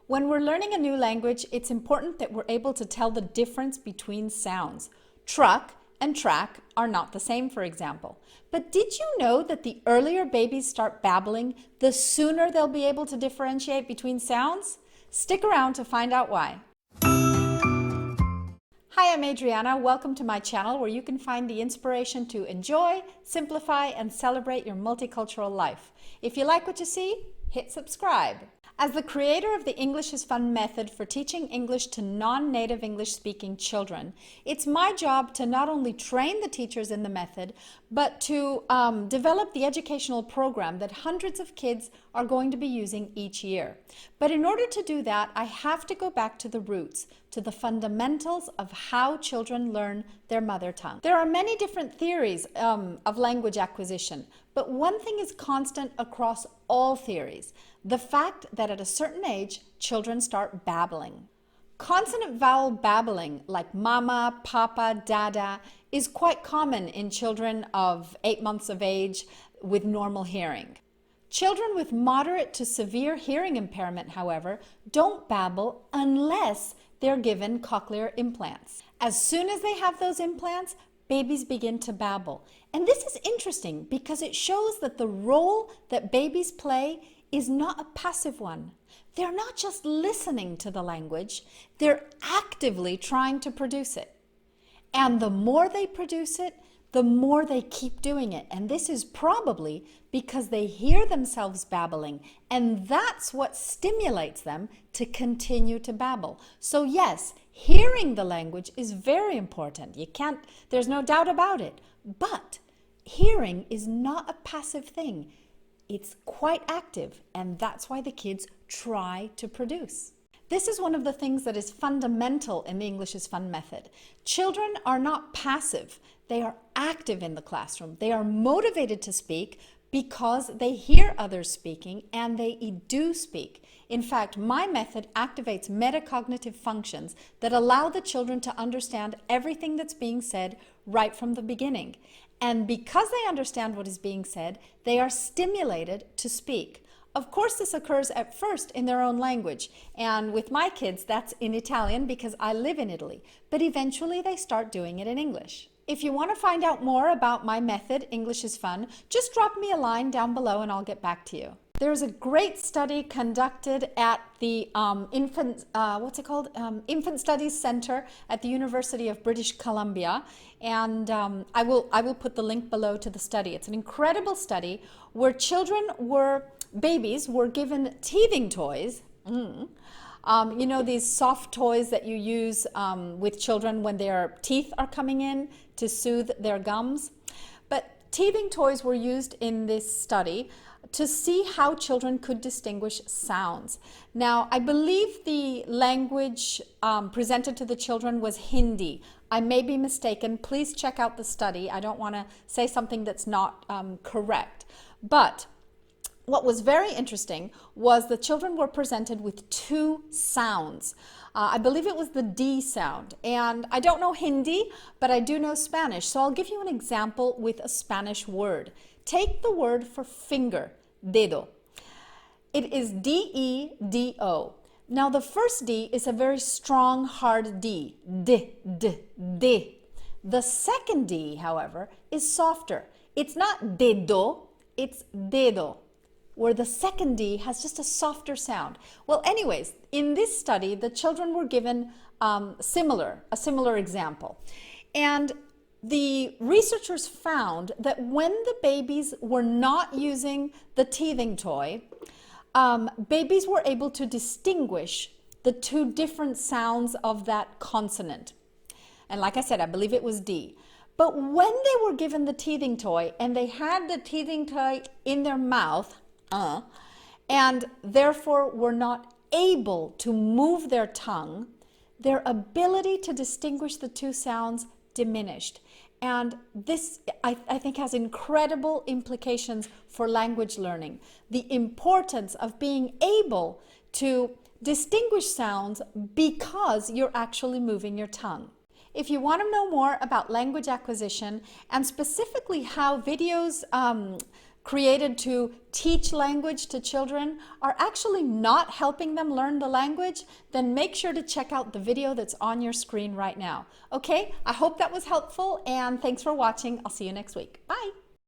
When we're learning a new language, it's important that we're able to tell the difference between sounds. Truck and track are not the same, for example. But did you know that the earlier babies start babbling, the sooner they'll be able to differentiate between sounds? Stick around to find out why. Hi, I'm Adriana. Welcome to my channel where you can find the inspiration to enjoy, simplify, and celebrate your multicultural life. If you like what you see, hit subscribe. As the creator of the English is Fun method for teaching English to non-native English-speaking children, it's my job to not only train the teachers in the method, but to develop the educational program that hundreds of kids are going to be using each year. But in order to do that, I have to go back to the roots, to the fundamentals of how children learn their mother tongue. There are many different theories of language acquisition, but one thing is constant across all theories: the fact that at a certain age, children start babbling. Consonant vowel babbling, like mama, papa, dada, is quite common in children of 8 months of age with normal hearing. Children with moderate to severe hearing impairment, however, don't babble unless they're given cochlear implants. As soon as they have those implants, babies begin to babble. And this is interesting because it shows that the role that babies play is not a passive one. They're not just listening to the language, they're actively trying to produce it. And the more they produce it, the more they keep doing it. And this is probably because they hear themselves babbling, and that's what stimulates them to continue to babble. So yes, hearing the language is very important. There's no doubt about it. But hearing is not a passive thing. It's quite active, and that's why the kids try to produce. This is one of the things that is fundamental in the English is Fun method. Children are not passive. They are active in the classroom. They are motivated to speak because they hear others speaking and they do speak. In fact, my method activates metacognitive functions that allow the children to understand everything that's being said right from the beginning. And because they understand what is being said, they are stimulated to speak. Of course, this occurs at first in their own language, and with my kids, that's in Italian because I live in Italy, but eventually they start doing it in English. If you want to find out more about my method, English is Fun, just drop me a line down below and I'll get back to you. There's a great study conducted at the Infant Studies Center at the University of British Columbia, and I will put the link below to the study. It's an incredible study where babies were given teething toys. You know, these soft toys that you use with children when their teeth are coming in to soothe their gums. But teething toys were used in this study to see how children could distinguish sounds. Now, I believe the language presented to the children was Hindi. I may be mistaken. Please check out the study. I don't want to say something that's not correct. But what was very interesting was the children were presented with two sounds. I believe it was the D sound. And I don't know Hindi, but I do know Spanish. So I'll give you an example with a Spanish word. Take the word for finger, dedo. It is D-E-D-O. Now the first D is a very strong, hard D. D, D, D. The second D, however, is softer. It's not dedo, it's dedo, where the second D has just a softer sound. Well, anyways, in this study, the children were given a similar example. And the researchers found that when the babies were not using the teething toy, babies were able to distinguish the two different sounds of that consonant. And like I said, I believe it was D. But when they were given the teething toy and they had the teething toy in their mouth, and therefore were not able to move their tongue, their ability to distinguish the two sounds diminished. And this, I think, has incredible implications for language learning. The importance of being able to distinguish sounds because you're actually moving your tongue. If you want to know more about language acquisition and specifically how videos created to teach language to children are actually not helping them learn the language, then make sure to check out the video that's on your screen right now. Okay, I hope that was helpful, and thanks for watching. I'll see you next week. Bye.